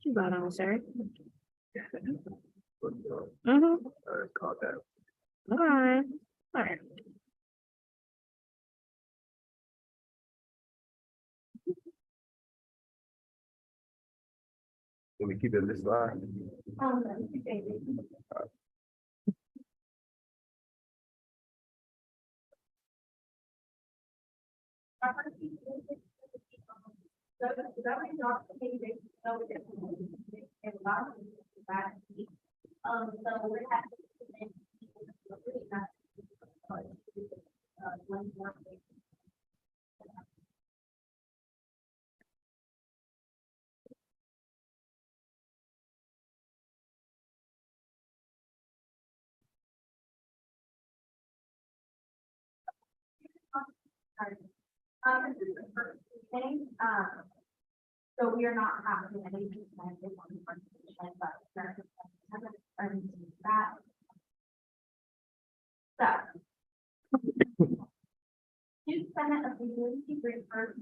Hold on, sir. Caught that. All right. All right. Can we keep it this line? This is the first thing, so we are not having any discussion on the presentation, but there are that. So. Two Senate of the Unity Group first.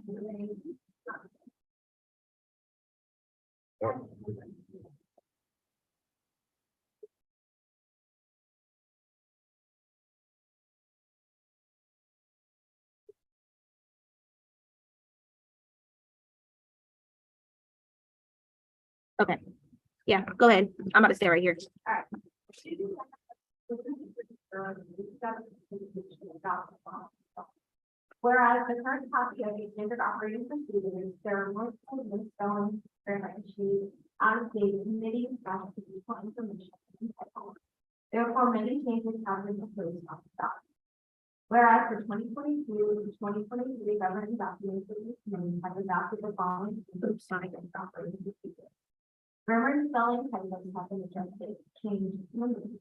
Okay. Yeah, go ahead. I'm about to stay right here. Whereas the current copy of the standard operating procedures, there are multiple misspellings, grammar issues, out of date committee special information. Therefore, many changes have been proposed on the document. Whereas for 2022 to 2023 governing documents of this committee have adopted the following standard operating procedures. Grammar and spelling typos have been adjusted, changed, and removed.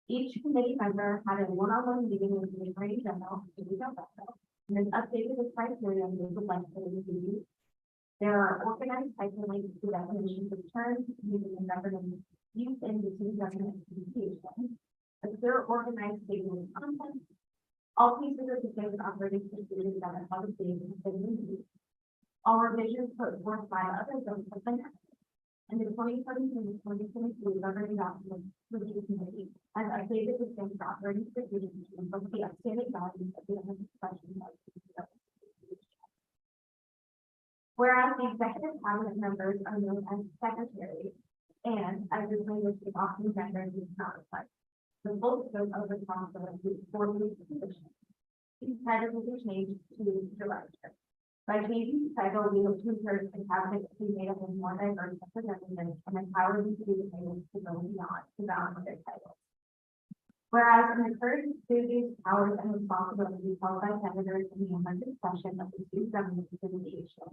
Each committee member had a one-on-one meeting with the Attorney General and has updated the criteria they would like to review. There are organized hyperlinks to definitions of terms using the government used in between government communication. A clear organized statement of content. All pieces of the standard operating procedures that are publicly have been reviewed. All revisions put forth by others have been added. And the 2022 governing document review committee has updated the standard operating procedures to reflect the updated values of the discussion. Whereas the executive cabinet members are known as secretaries, and as this language is often rendered is not reflect the full scope of responsibility for the position. These titles will be changed to director. By changing the title, we hope to encourage the cabinet to be made up of more diverse representatives and empower them to be able to go beyond to balance their titles. Whereas in accordance to these powers and responsibilities held by senators in the amended session of the student government association,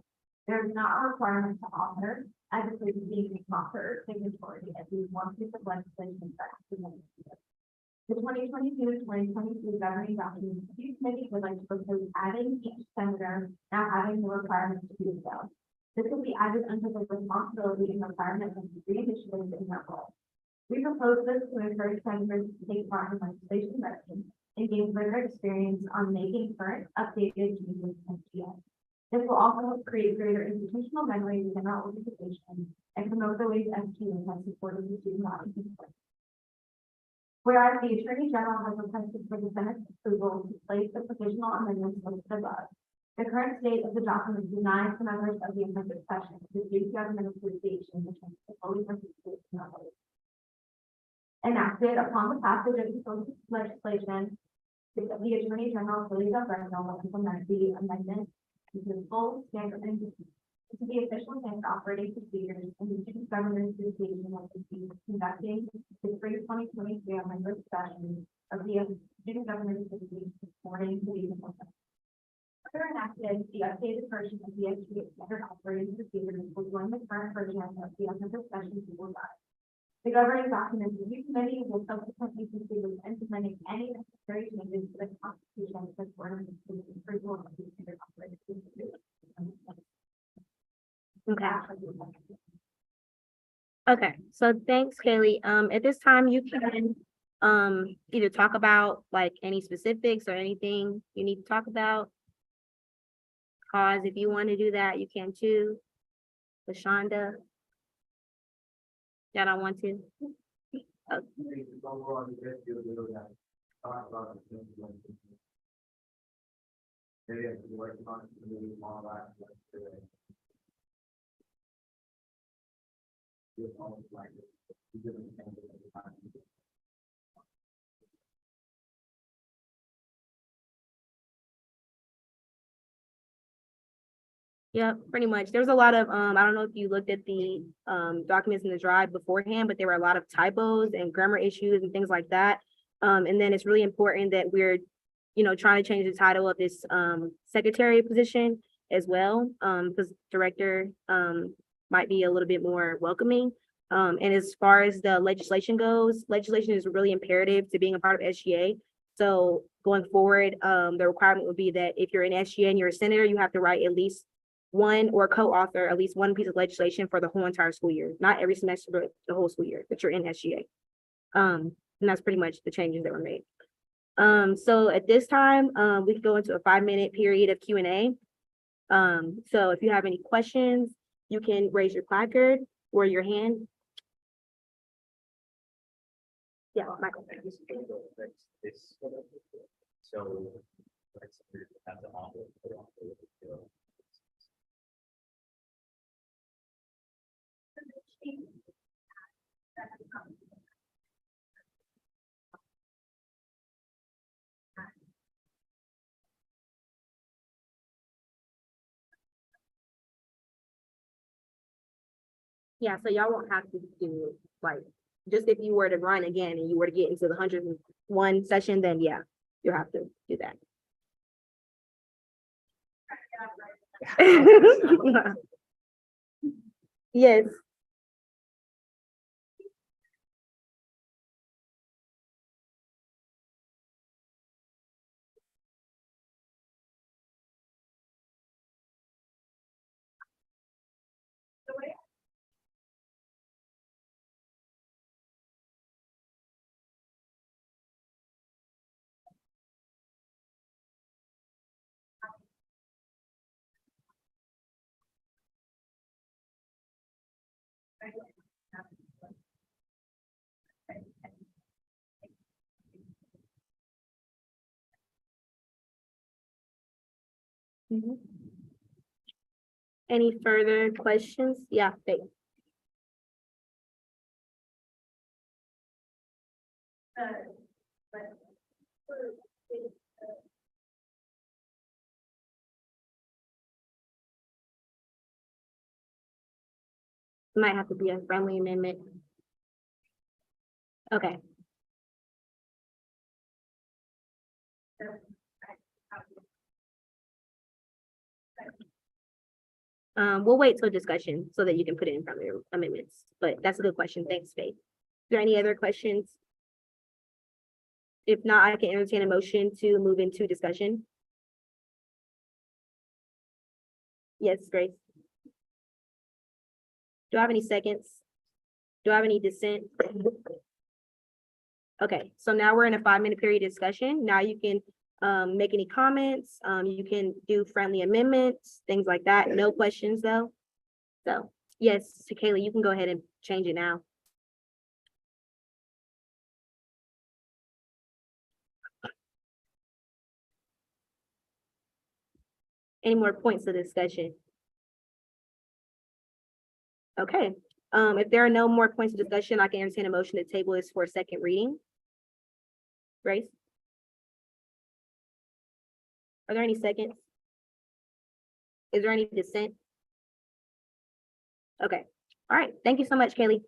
there is not a requirement to author, as opposed to being an author signatory at least one piece of legislation for active. The 2022-2023 governing document review committee would like to propose adding each senator now having the requirement to do so. This will be added under the responsibility and requirement of the three initiatives in their role. We propose this to encourage senators to take part in legislation writing and gain further experience on making current, updated changes to SGS. This will also help create greater institutional memory within our organization and promote the ways SGS has supported the student body. Whereas the Attorney General has requested for the Senate's approval to place the provisional amendments listed above. The current state of the document denies the members of the amended session the Student Government Association which has fully participated in our vote. Enacted upon the passage of the legislation, the Attorney General will implement the amendment to the full standard to the official standard operating procedures and the Student Government Association will be conducting the spring 2023 amendment session of the Student Government Association according to these amendments. Further enacted, the updated version of the standard operating procedures will join the current version of the amendment session to the live. The governing document review committee will subsequently consider implementing any necessary changes to the Constitution as part of the approval of the standard operating procedures. Okay. Okay, so thanks, Kaylee. At this time, you can either talk about like any specifics or anything you need to talk about. Pause if you want to do that, you can too. LaShonda. Y'all don't want to? Yeah, pretty much. There's a lot of, I don't know if you looked at the, documents in the drive beforehand, but there were a lot of typos and grammar issues and things like that. And then it's really important that we're, trying to change the title of this, secretary position as well, because director, might be a little bit more welcoming. And as far as the legislation goes, legislation is really imperative to being a part of SGA. So going forward, the requirement would be that if you're in SGA and you're a senator, you have to write at least one or co-author at least one piece of legislation for the whole entire school year, not every semester, but the whole school year that you're in SGA. And that's pretty much the changes that were made. So at this time, we can go into a 5-minute period of Q&A. So if you have any questions, you can raise your placard or your hand. Yeah, Michael. So. Yeah, so y'all won't have to do like, just if you were to run again and you were to get into the 101 session, then yeah, you'll have to do that. Yes. Mhm. Any further questions? Yeah, Faith. Might have to be a friendly amendment. Okay. We'll wait till discussion so that you can put it in front of your amendments, but that's a good question. Thanks, Faith. Is there any other questions? If not, I can entertain a motion to move into discussion. Yes, Grace. Do I have any seconds? Do I have any dissent? Okay, so now we're in a 5-minute period of discussion. Now you can make any comments. You can do friendly amendments, things like that. No questions though. So yes, so Kayla, you can go ahead and change it now. Any more points of discussion? Okay, if there are no more points of discussion, I can entertain a motion to table this for a second reading. Grace? Are there any seconds? Is there any dissent? Okay, all right, thank you so much, Kaylee.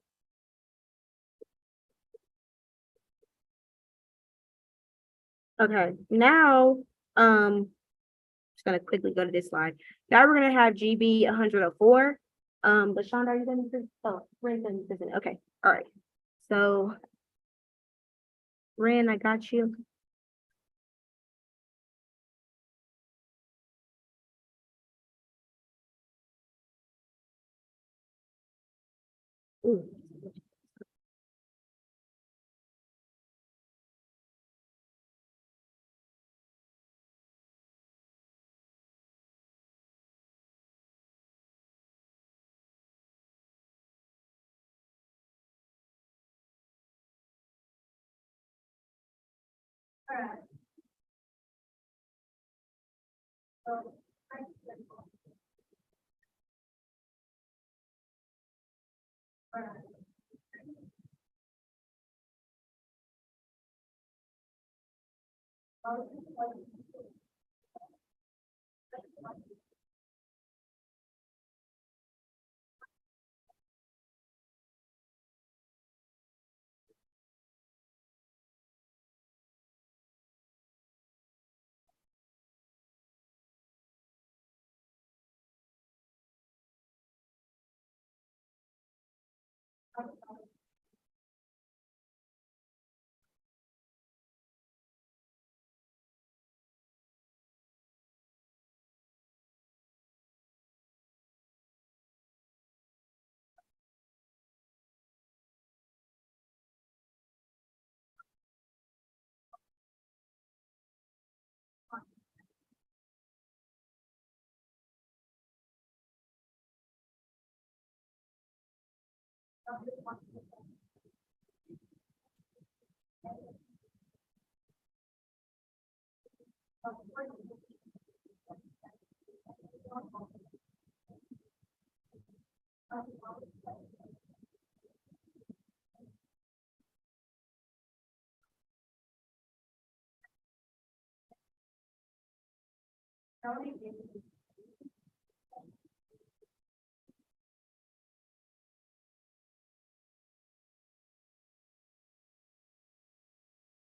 Okay, now, just gonna quickly go to this slide. Now we're gonna have GB 104. LaShonda, are you gonna present? Oh, Ren's gonna present. Okay, all right. So, Ren, I got you. Ooh. Whereas. So, whereas.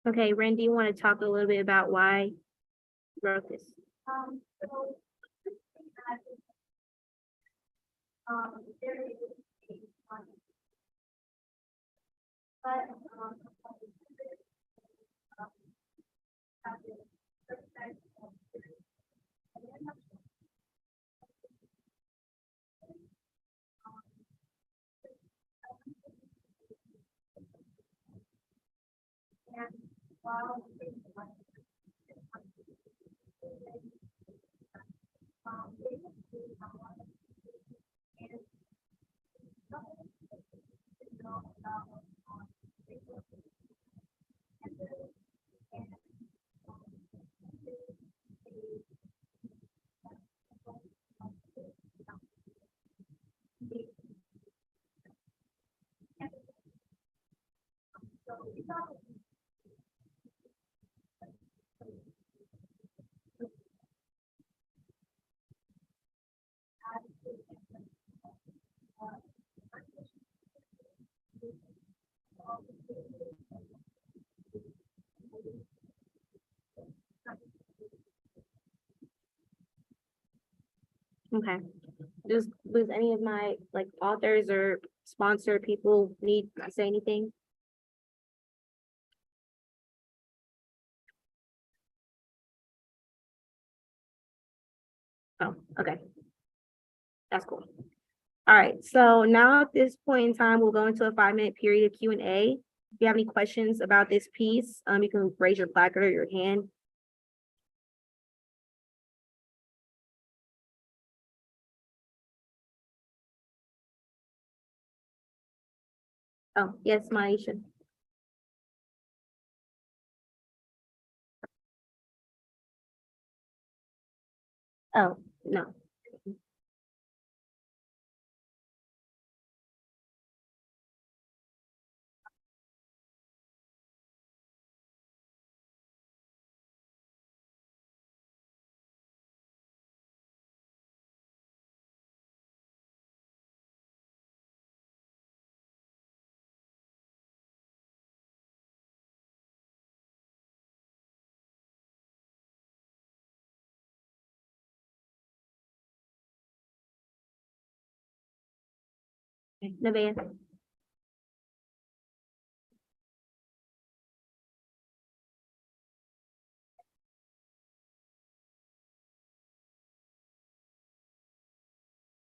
Okay, Ren, do you want to talk a little bit about why you wrote this? So. There is a. But, and while. Okay. Does any of my like authors or sponsor people need to say anything? Oh, okay. That's cool. All right, so now at this point in time, we'll go into a 5-minute period of Q&A. If you have any questions about this piece, you can raise your placard or your hand. Oh, yes, Maisha. Oh, no. Nevaeh.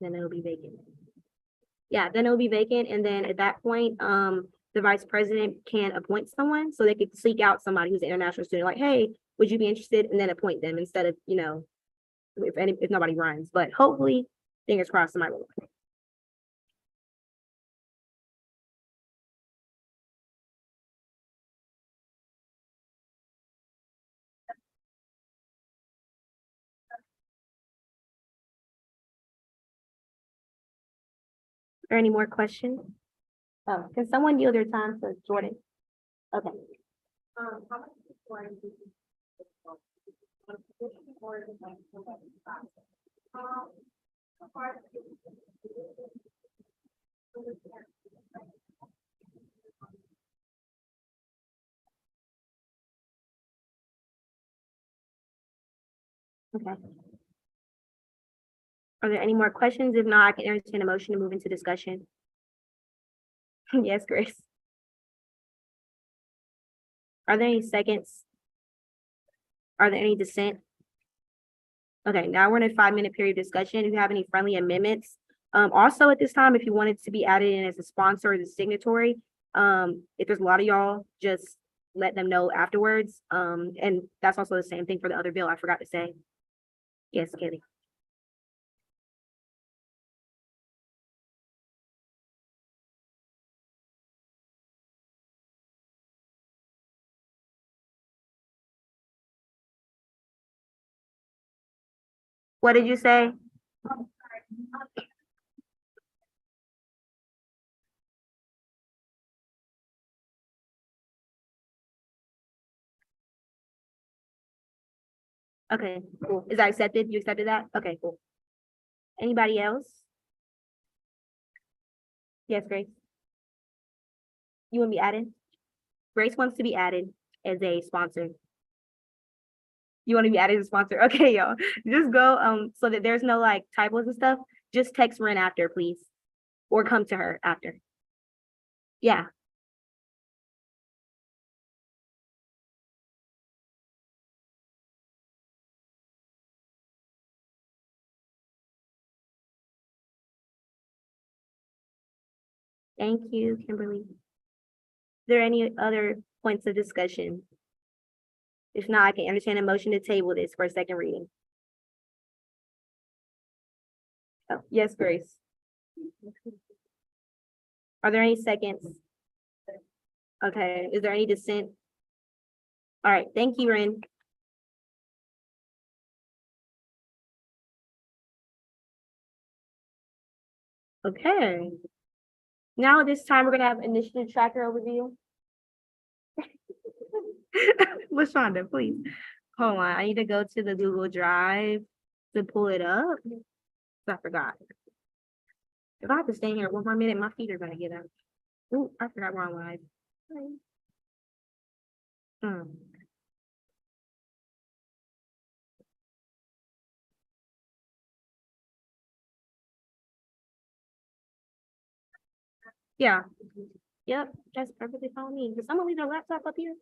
Then it'll be vacant. Yeah, then it'll be vacant, and then at that point, the vice president can appoint someone, so they could seek out somebody who's an international student, like, hey, would you be interested? And then appoint them instead of, if nobody runs, but hopefully, fingers crossed, somebody will. Are any more questions? Oh, can someone yield their time to Jordan? Okay. How much is for Okay. Are there any more questions? If not, I can entertain a motion to move into discussion. Yes, Grace. Are there any seconds? Are there any dissent? Okay, now we're in a 5-minute period of discussion. If you have any friendly amendments, also at this time, if you wanted to be added in as a sponsor or the signatory, if there's a lot of y'all, just let them know afterwards. And that's also the same thing for the other bill. I forgot to say. Yes, Kelly. What did you say? Okay, cool. Is that accepted? You accepted that? Okay, cool. Anybody else? Yes, Grace. You want to be added? Grace wants to be added as a sponsor. You want to be added as a sponsor? Okay, y'all. Just go, so that there's no like typos and stuff. Just text Ren after, please. Or come to her after. Yeah. Thank you, Kimberly. There any other points of discussion? If not, I can entertain a motion to table this for a second reading. Oh, yes, Grace. Are there any seconds? Okay, is there any dissent? All right, thank you, Ren. Okay. Now at this time, we're gonna have initiative tracker overview. LaShonda, please. Hold on, I need to go to the Google Drive to pull it up. I forgot. If I have to stay here 1 more minute, my feet are gonna get up. Ooh, I forgot we're on live. Hmm. Yeah. Yep, that's perfectly fine with me. Did someone leave their laptop up here?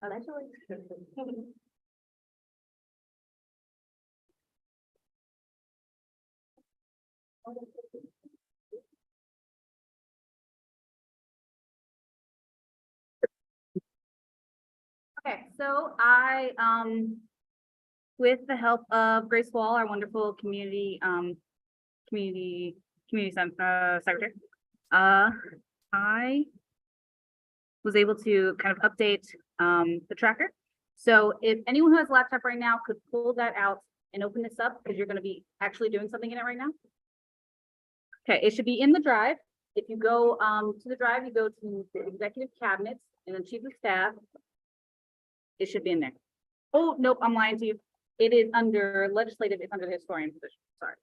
Oh, that's yours. Okay, so with the help of Grace Wall, our wonderful community secretary, I was able to kind of update the tracker. So if anyone who has a laptop right now could pull that out and open this up, because you're going to be actually doing something in it right now. Okay, it should be in the drive. If you go to the drive, you go to the executive cabinets and then chief of staff. It should be in there. Oh, nope, I'm lying to you. It is under legislative, it's under the historian position, sorry.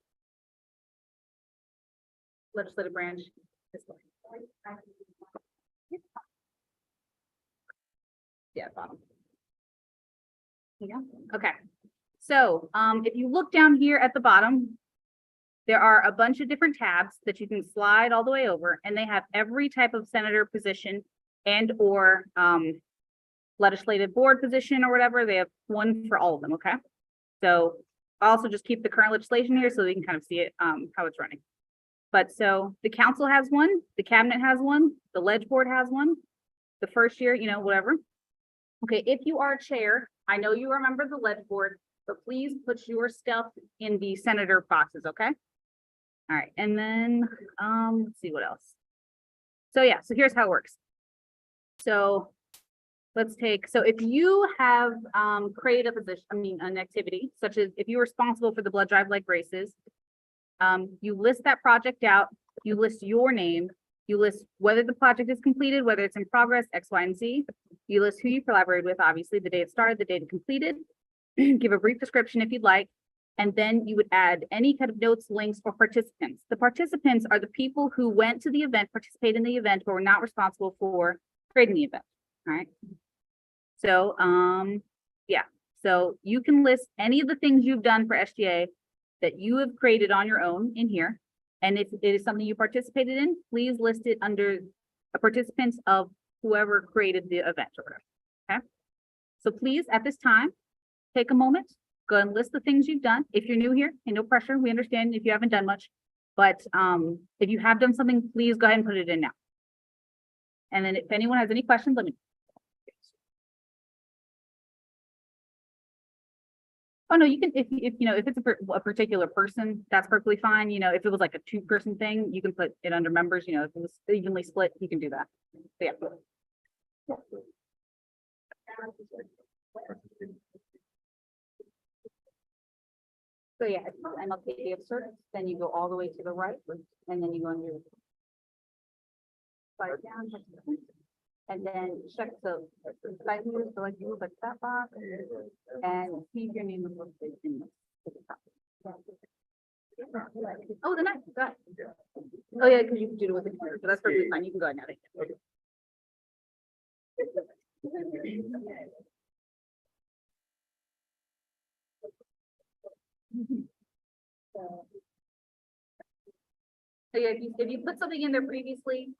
Legislative branch. Historian. Yeah, bottom. Yeah, okay. So if you look down here at the bottom, there are a bunch of different tabs that you can slide all the way over, and they have every type of senator position and or legislative board position or whatever. They have one for all of them, okay? So also just keep the current legislation here so we can kind of see it, how it's running. But so the council has one, the cabinet has one, the ledge board has one, the first year, you know, whatever. Okay, if you are chair, I know you remember the ledge board, but please put your stuff in the senator boxes, okay? All right, and then let's see what else. So yeah, so here's how it works. So let's take, so if you have created a position, an activity, such as if you're responsible for the blood drive like Grace's, You list that project out, you list your name, you list whether the project is completed, whether it's in progress, X, Y, and Z. You list who you collaborated with, obviously, the day it started, the date it completed. Give a brief description if you'd like. And then you would add any kind of notes, links, or participants. The participants are the people who went to the event, participated in the event, but were not responsible for creating the event, all right? So, yeah, so you can list any of the things you've done for SGA that you have created on your own in here. And if it is something you participated in, please list it under the participants of whoever created the event or whatever, okay? So please, at this time, take a moment, go and list the things you've done. If you're new here, and no pressure, we understand if you haven't done much. But if you have done something, please go ahead and put it in now. And then if anyone has any questions, let me. Oh, no, you can, if you know, if it's a particular person, that's perfectly fine. You know, if it was like a 2-person thing, you can put it under members, you know, if it was evenly split, you can do that. So, yeah. So yeah, it's MLK of search, then you go all the way to the right, and then you go under. Slide down, and then check the side view, so like you look at that box, and see if your name is listed in this. Oh, the next, go ahead. Oh, yeah, because you can do it with the computer, so that's perfectly fine, you can go ahead now. So yeah, if you put something in there previously,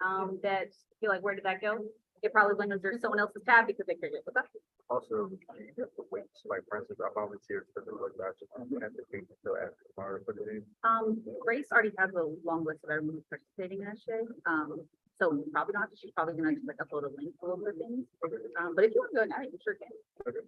that you're like, where did that go? It probably went under someone else's tab because they created it with us. Also, you have to wait, like, for instance, I volunteered for the like that, just have to wait until after tomorrow to put it in. Grace already has a long list of everyone who's participating in that shit. So probably not, she's probably gonna just like upload a link to all the things. But if you want to go now, you sure can. Okay.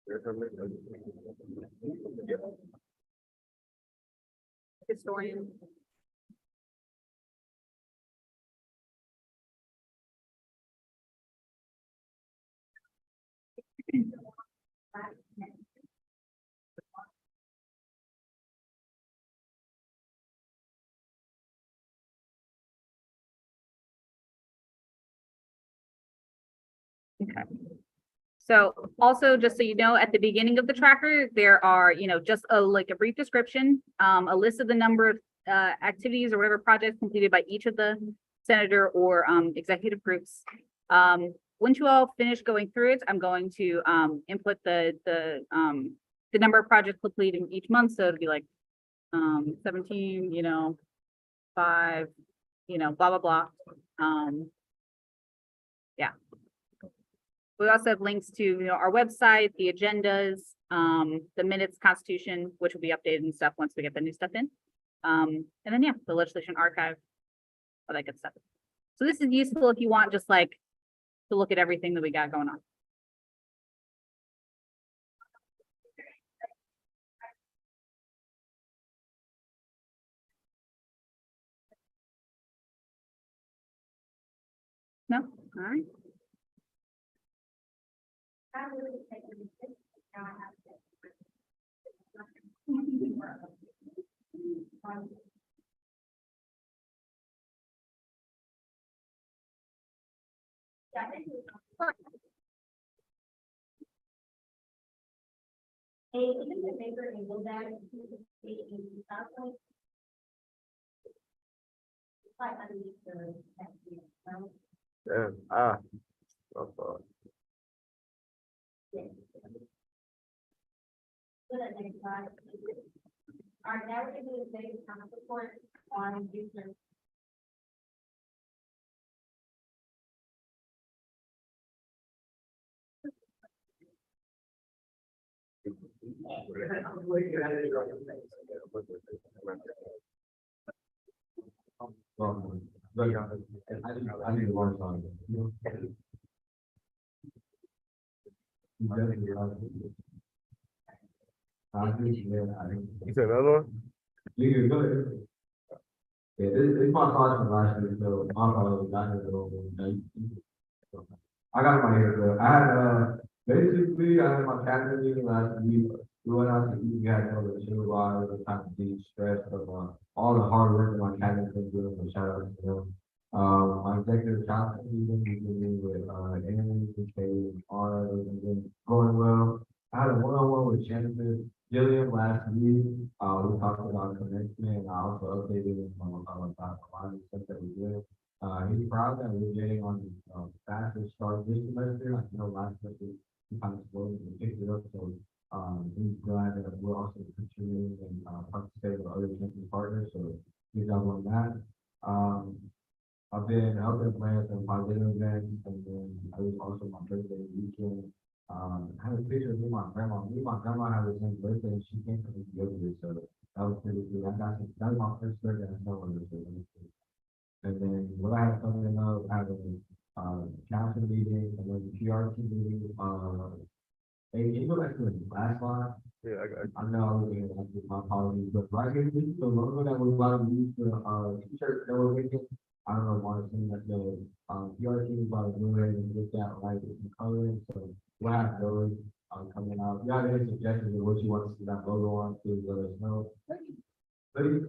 There's a link. Yeah. Historian. Okay. So also, just so you know, at the beginning of the tracker, there are, you know, just like a brief description, a list of the number of activities or whatever projects completed by each of the senator or executive groups. Once you all finish going through it, I'm going to input the number of projects completed each month. So it'll be like 17, you know, 5, you know, blah, blah, blah. Yeah. We also have links to, you know, our website, the agendas, the minutes, constitution, which will be updated and stuff once we get the new stuff in. And then, yeah, the legislation archive, all that good stuff. So this is useful if you want just like to look at everything that we got going on. No? All right. Even the bigger able that. Like underneath the. Yeah, so far. Our narrative is based on support on user. I need to learn something. You definitely are. I think, yeah, I think. You said another one? You go ahead. Yeah, this my thoughts from last year, so my apologies, I had to go over. I got my hair cut. I had, basically, I had my cabinet meeting last week. We went out to eat, we had no chill vibe, the time to de-stress of, all the hard work that my cabinet's been doing, so shout out to them. My executive council meeting, we been meeting with, Aaron, Kay, and Ara, and been going well. I had a one-on-one with Jennifer Gilliam last week. We talked about commencement, and I also updated him on, about a lot of stuff that we did. He's proud that we're getting on the, faster start this semester. I know last semester we kind of slowed and picked it up, so, he's glad that we're also contributing and, participating with other campus partners, so good job on that. I've been helping plan some positive events, and then I was also my birthday weekend. I have a picture of me and my grandma. Me and my grandma have the same birthday, and she came from Ethiopia, so that was pretty cool. That was my first birthday. I know it was really cool. And then what I have coming up, I have a, council meeting, and then the PRT meeting, hey, can you go back to the last slide? Yeah, I got. I know I was gonna have to, my apologies, but right here, this is the logo that we're about to use for, t-shirt that we're making. I don't know why it's in that the, PRT is about to do it and get that right with the coloring, so we'll have those, coming out. If you have any suggestions of what you want to see that logo on, please let us know. Please.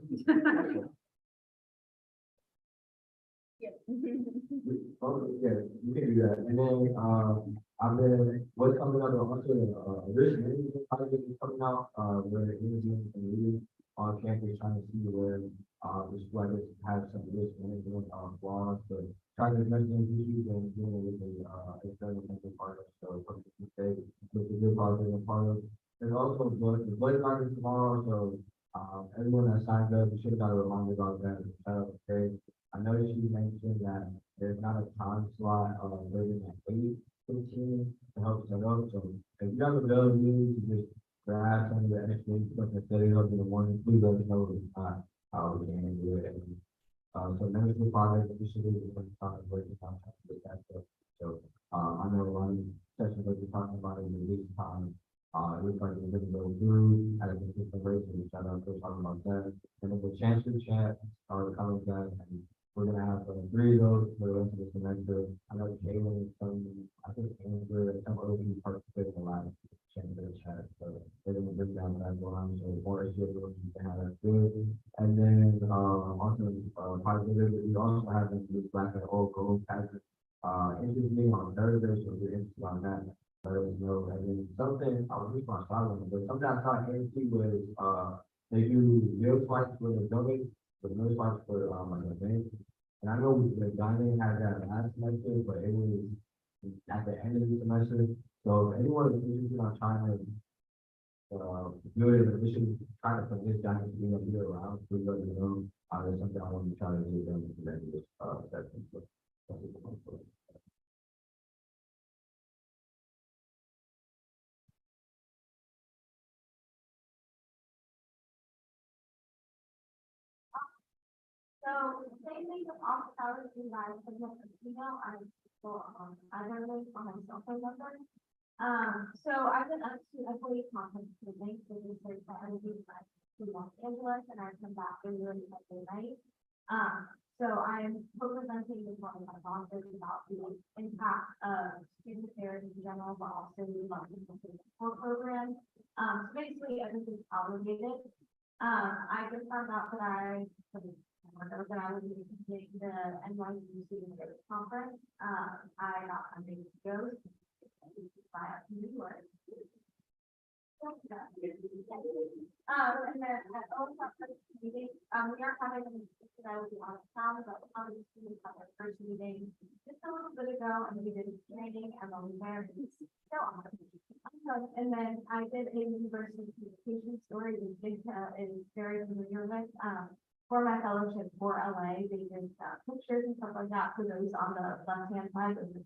Oh, yeah, you can do that, and then, I've been, what's coming up, also, this project is coming out, where interviewing and reading on campus, trying to see where, this like this has some risk management, flaws, but trying to address those issues and doing it with the, external campus partners, so, from the state, with the good project and part of. There's also the blood market tomorrow, so, everyone that signed up, you should have got a reminder about that, shout out to Craig. I noticed you mentioned that there's not a time slot, later than 8:15 to help set up, so if you have availability to just grab some of the extra stuff and set it up in the morning, please let me know if not, how we can do it. And, so management project initially, we're going to talk about the contract with that stuff. So, I know one session that we're talking about in the least time, it looks like we're gonna go through at a consistent rate, so we shout out to talking about that. And then the chancellor chat, coming back, and we're gonna have, 3 of those for the rest of the semester. I know Jalen, I think Andrew, and some other people participated in the last chancellor chat, so they're gonna break down that one, so more issues, you can have that good. And then, also, positive, we also have this black and old gold pattern, interesting on Thursday, so we're interested on that. Let us know, and then something, I was just my silent, but something I saw AMC was, they do meal swipes for the building, the meal swipes for, like events. And I know the dining had that last semester, but it was at the end of the semester. So if anyone is interested on trying to, do it, we should try to put this dining to be a year around, please let me know. There's something I want to try to do them to the end of this, session. So, that's it. So, same thing with hospitality, live, email, I don't know on my cell phone number. So I've been up to employee conference meetings, so this is for everything like to Los Angeles, and I come back in really Monday night. So I'm co-presenting with one of my bosses about the impact of student affairs in general, but also the support program. So basically everything's obligated. I just found out that I was attending the NYU Student Affairs Conference. I got funding to go. Fly out to New York. And then at OSA meeting, we are having a meeting that I will be on town, but how the students have their first meeting just a little bit ago, and we did training, and then we learned so awesome. And then I did a university communication story that Jigta is very familiar with. For my fellowship for LA, they did pictures and stuff like that for those on the left-hand side of the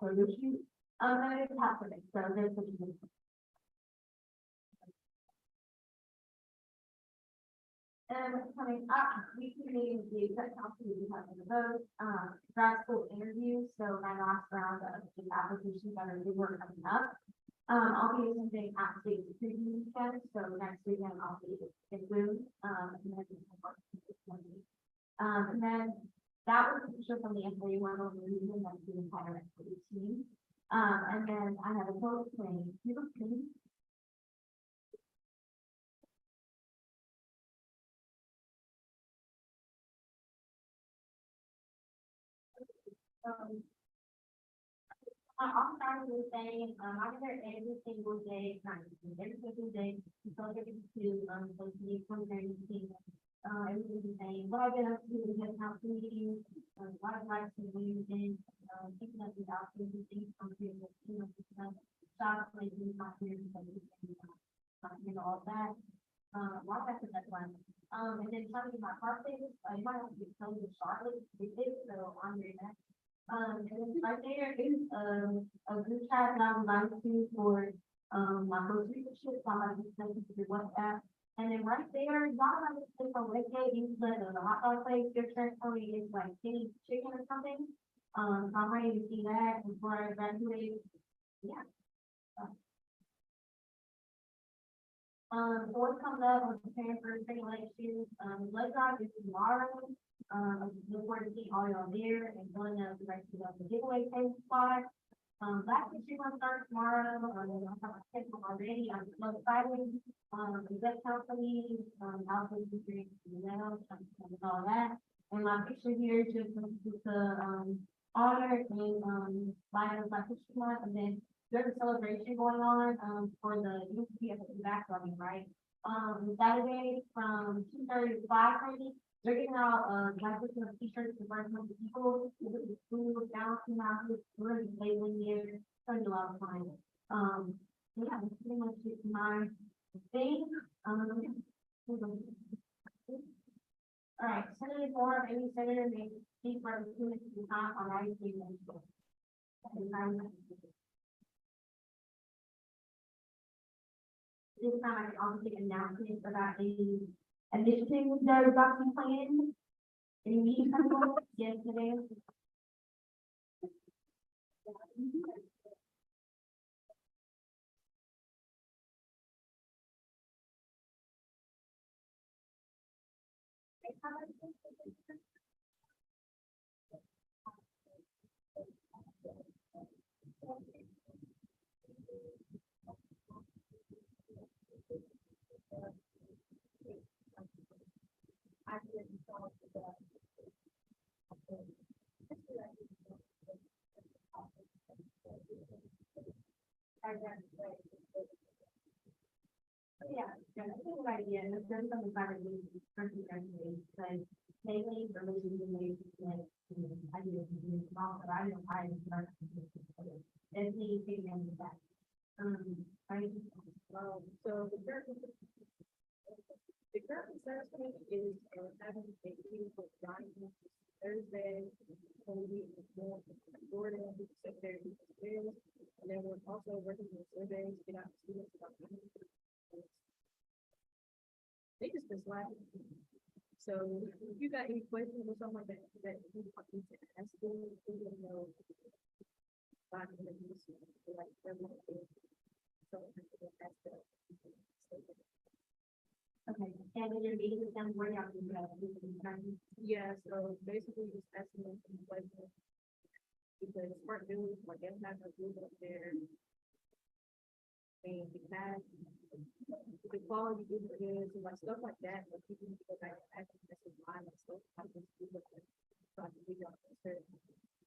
photo shoot. And it's happening, so there's a. And coming up, we can meet the exec council, we have the vote, grad school interviews, so my last round of the applications that are due are coming up. I'll be attending at-state security weekend, so next weekend I'll be in Boone, and then and then that was a picture from the employee one over the reason that's the entire employee team. And then I have a total claim. You look pretty. I'll start with saying, I'm there every single day, every single day, so every to, the culinary team. Everything's the same, what I've been up to is head council meetings, what I'd like to do is, keeping up with our things from people, shop places, my parents, all that. Why did I put that one? And then trying to get my car fixed, I might have to get some to Charlotte, to fix, so I'm doing that. And then right there is, a group chat that I'm invited to for, my host leadership, so I'm gonna be sending to the WhatsApp. And then right there, y'all have to click on Wednesday, you put a hot dog place, your transferring is like Kenny Chicken or something. I'm ready to see that before I graduate. Yeah. Board comes up, we're preparing for spring elections, blood drive is tomorrow. Look forward to seeing all y'all there and going up the rest of the giveaway table spot. Black History Month starts tomorrow, I have my schedule already, I'm so excited. The council meeting, also featuring, and all that. And my picture here is just with the, honor and, light of Black History Month, and then there's a celebration going on, for the UP at the back of me, right? Saturday from 2:30 to 5:30, they're giving out, Black History Month t-shirts to burn some people, with food, balancing out, really labeling there, spending a lot of time. Yeah, that's pretty much it, my thing, all right, Senator Moore, any senator may speak for the 2 minutes of time on item 3. This time I can also take announcements about the initiative that is adopting plan. Any meetings coming up? Yes, today. Yeah, that's a good idea, and it's done something about it, person graduates, but mainly for religion and ways, like, I do it, small, but I don't, I start. There's need to take them back. I, So the current assessment is, having a meeting with Johnny Thursday, when we more Jordan, secretary, and then we're also working with surveys, to get out to students about. They just been slacking. So if you got any questions or something like that, that you want me to ask them, you know. Like, everyone. So, that's the. okay, and then you're meeting with them, where y'all can go. Yeah, so basically just asking them some questions. Because smart dudes, like, they're not gonna do up there. And the quality is good, so like stuff like that, like people need to go back and actually mess with mine and stuff. I just do it. So I can give y'all answer.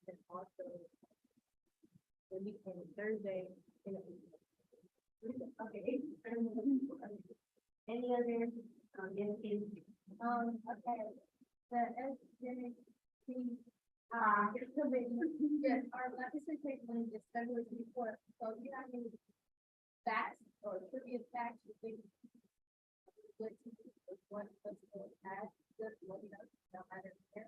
And also, the meet on Thursday, you know. Okay. Any other, okay, the SJC, yes, our legislature is February 24th, so if you have any facts or trivia facts, you think what what's going to add, just let me know, no matter where,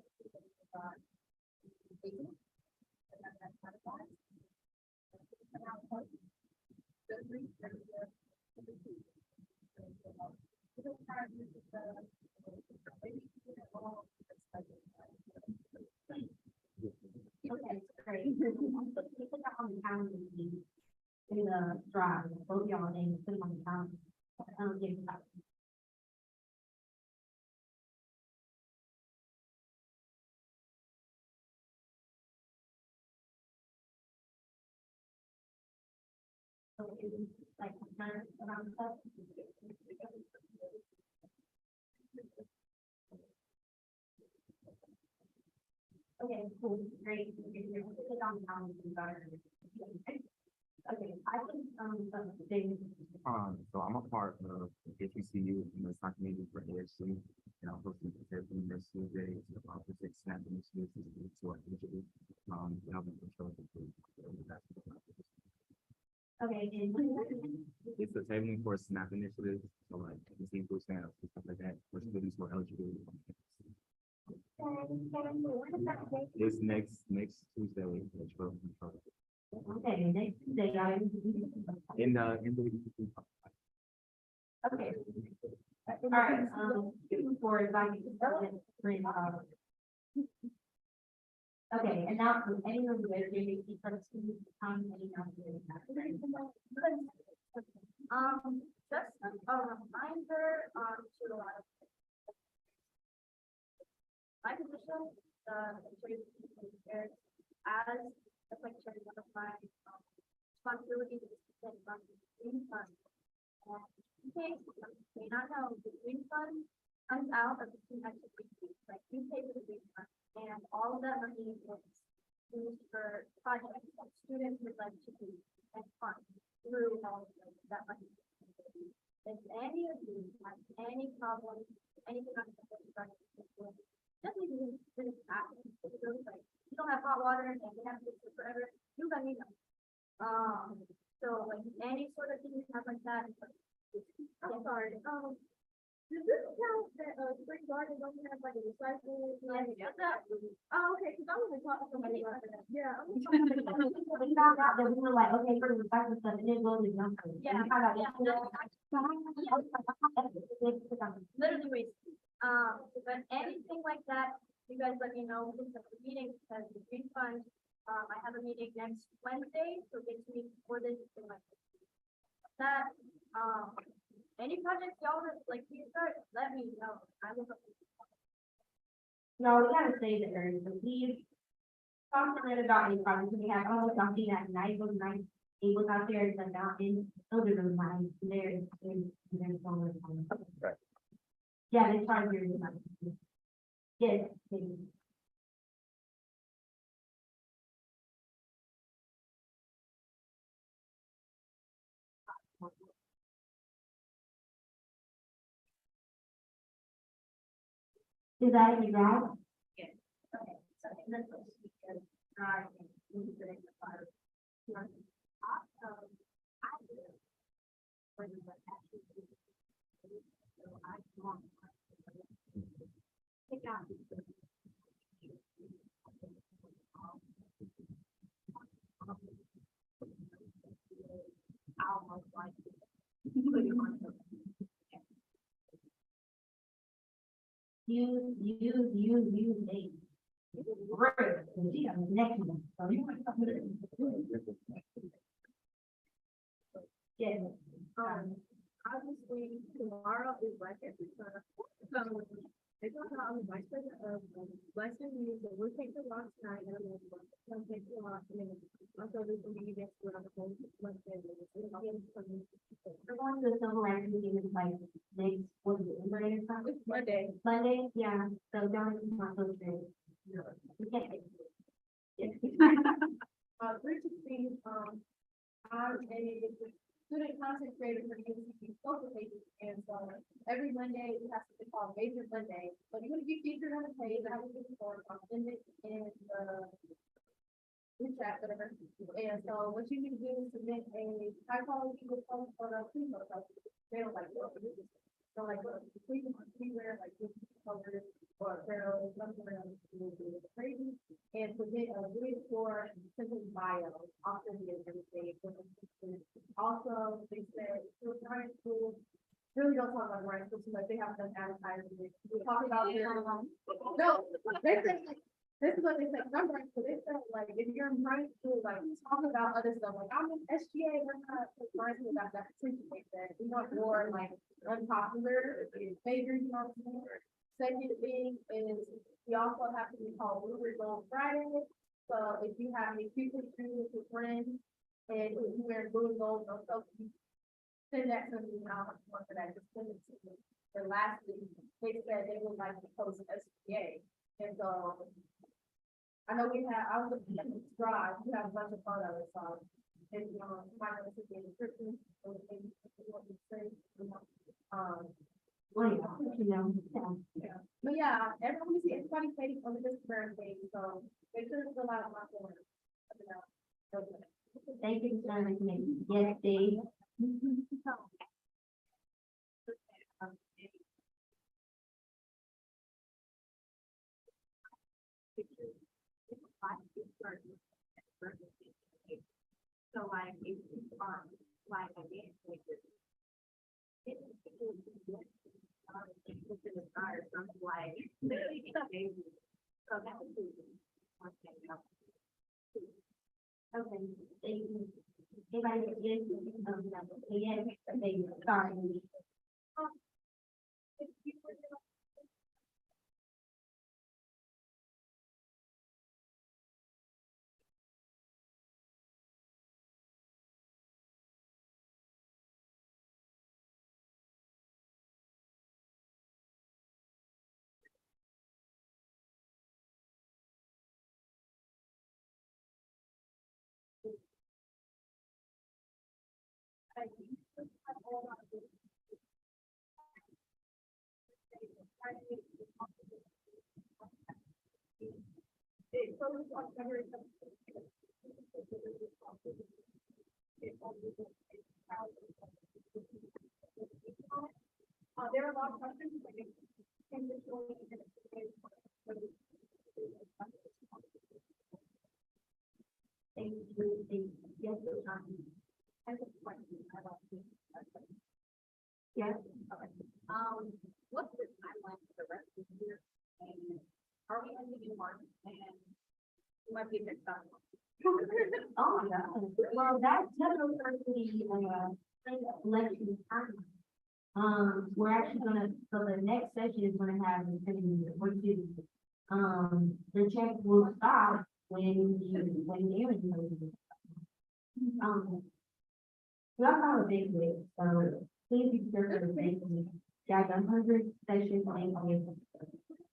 okay, great. So keep it on the calendar, please. in the drive, both y'all names, put them on the calendar. Give it up. So it is like, around stuff. Okay, cool, great. Put on the calendar, you got it. Okay, I think, they, So I'm a part of HBCU, and it's not committee for ASC, and I'm hosting the Fairfield University Day, about the six SNAP initiatives, to our initiative, and I'll be controlling the. okay, and what is that? It's the tabling for SNAP initiatives, so like, you see food stamps, and stuff like that, for students who are eligible. What is that date? This next Tuesday, which will be Okay, next Tuesday, in the. okay. All right, for inviting. Okay, and now, anyone who is maybe keep from students, any just a reminder, to a lot of. My position, as a secretary, one of my responsibilities is to set up the green fund. In case you may not know, the green fund comes out of the two activities, like you pay for the green fund, and all of that money is used for projects that students would like to do and fund through all of that money. If any of you have any problems, anything on the project, just need to happen. It's really like, you don't have hot water and you have to do forever, you let me know. So like any sort of thing you have like that. I'm sorry, does this count that, spring garden don't have like a recycle? Oh, okay, cause I was talking to somebody about that. Yeah. We found out that we were like, okay, for the recycle stuff, and then go to the number. Yeah. Literally waste. But anything like that, you guys let me know, we can set the meeting, because the green fund, I have a meeting next Wednesday, so get to me before this, so like. That, any projects y'all that like you start, let me know, I will. No, we gotta say that there's the lead. Talk to them about any projects we have, oh, something at night, those nights, it was out there, it's like out in, those are the lines, there's so much fun. Right. Yeah, they try to do it. Yes, please. Is that in your drive? Yes. Okay, so let's go speak to drive and move it in the fire. I do. When you actually do. So I want. Pick out. I'll most likely. Put it on the. You, they. Great, she has the next one. So you want something. Yeah. Obviously, tomorrow is Black History Month. So, it's not how I'm the vice president of Black History, so we'll take the walk tonight, and I'm gonna take the walk, and then also there's gonna be events around the whole month. We're going to the civil rights meeting like next, what is it, Monday or something? It's Monday. Monday, yeah, so don't, not so true. We can't. 316, I'm a student content creator for the UCC social pages, and so every Monday we have something called Major Monday. But you're gonna be featured on the page, I will get the form, I'll send it in the group chat, whatever. And so what you need to do is submit a high quality post for the pre post. They don't like, so like, we can anywhere like this color or apparel, something around crazy. And submit a video for simple bio, also the everything. Also, they said, for high school, really don't talk about high school too much, they have done advertising. We talk about their, no, they said, this is what they say, number, so they said, like, if you're in high school, like, talk about other stuff, like, I'm in SGA, we're not, high school about that potential, like that, we want more, like, unpopular behaviors, you know what I'm saying? Second thing is, we also have to be called Bluebird Gold Friday, so if you have any future students or friends, and you wear blue and gold, or so, you send that to me, and I'll work for that, just send it to me. And lastly, they said they would like to post SBA, and so I know we have, I was looking at the drive, we have a bunch of photos, so if you might want to see the description, or maybe what you say, yeah. But yeah, everyone, we see everybody face on the Instagram page, so make sure to fill out my form. Thank you, Mr. Anthony. Yes, Dave. So like, if you are, like, again, like this. It's in the start, something like. So that would be one thing. Okay, thank you. Anybody get yes? Yes, thank you. Sorry. There are a lot of questions, like, Thank you. Yes, I have a question about this. yes. What's the timeline for the rest of the year? And are we ending in March? And it might be next time. Oh, my God. Well, that's typically, election time. We're actually gonna, so the next session is gonna have, which is, the check will stop when the interview. We also have a big week, so please be sure for the big week. Got 100 sessions on it.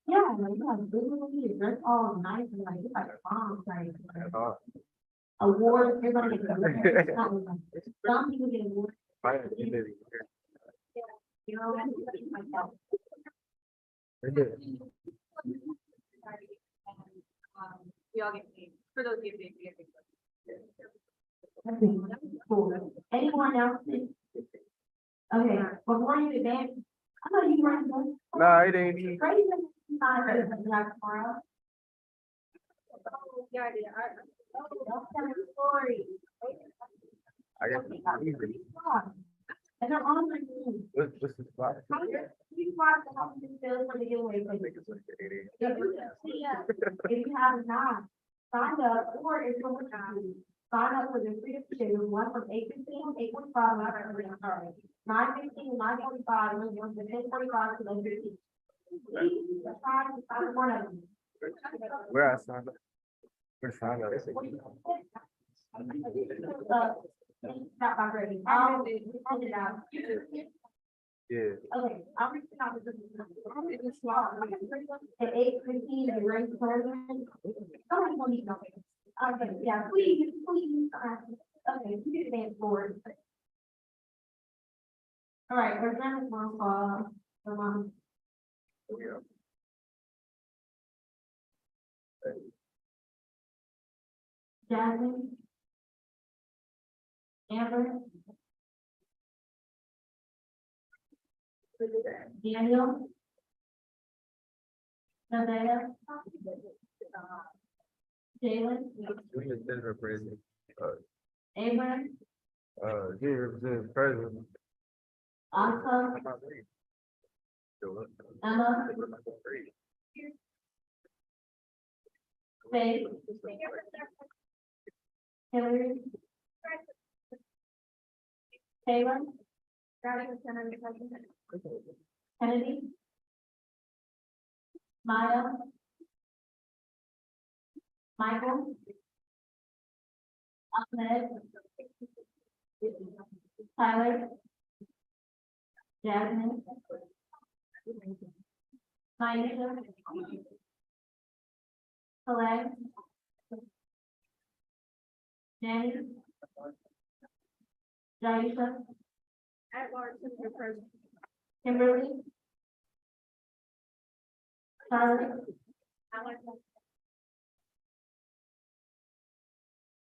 Yeah, like, you have literally, that's all nice and like, it's like a bomb, like. Awards, everybody gets awards. Some people get awards. You know, myself. We all get paid, for those getting paid, we get paid. Okay, cool. Anyone else? Okay, before you advance, I know you were. Nah, it ain't me. Crazy. Not a tomorrow. Yeah, I did. Don't tell a story. I guess it's easy. And they're on my team. What's the spot? You want to help me fill for the giveaway. I think it's like 88. If you have not signed up, or if you're with me, sign up for the freedom to one from 8:15, 8:45, 9:15, 9:45, and then from 10:45 to 11:15. Please, sign one of them. Where I signed up? Where I signed up? Not my grade. I'll send it out. Yeah. Okay, I'll reach out to the. At 8:15, the race program. Somebody will need nothing. Okay, yeah, please, okay, you can advance forward. All right, we're done with one call, Yeah. Jasmine. Amber. Daniel. Nevada. Jalen. We just did represent, Abraham. he represents president. Asa. I'm not ready. Do it. Emma. I'm not ready. Faith. Hillary. Taylor. Kennedy. Maya. Michael. Ahmed. Tyler. Jasmine. Maisha. Colette. Jenny. Jaisha. At large, Senator President. Kimberly. Charlie.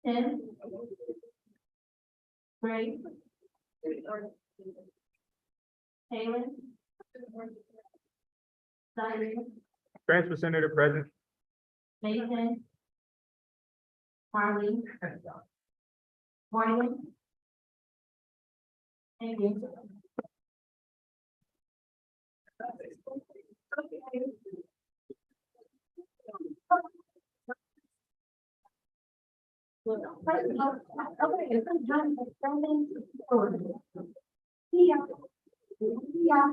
Tim. Grace. Taylor. Diane. Transfer Senator present. Mason. Marley. Morgan. Thank you. Yeah.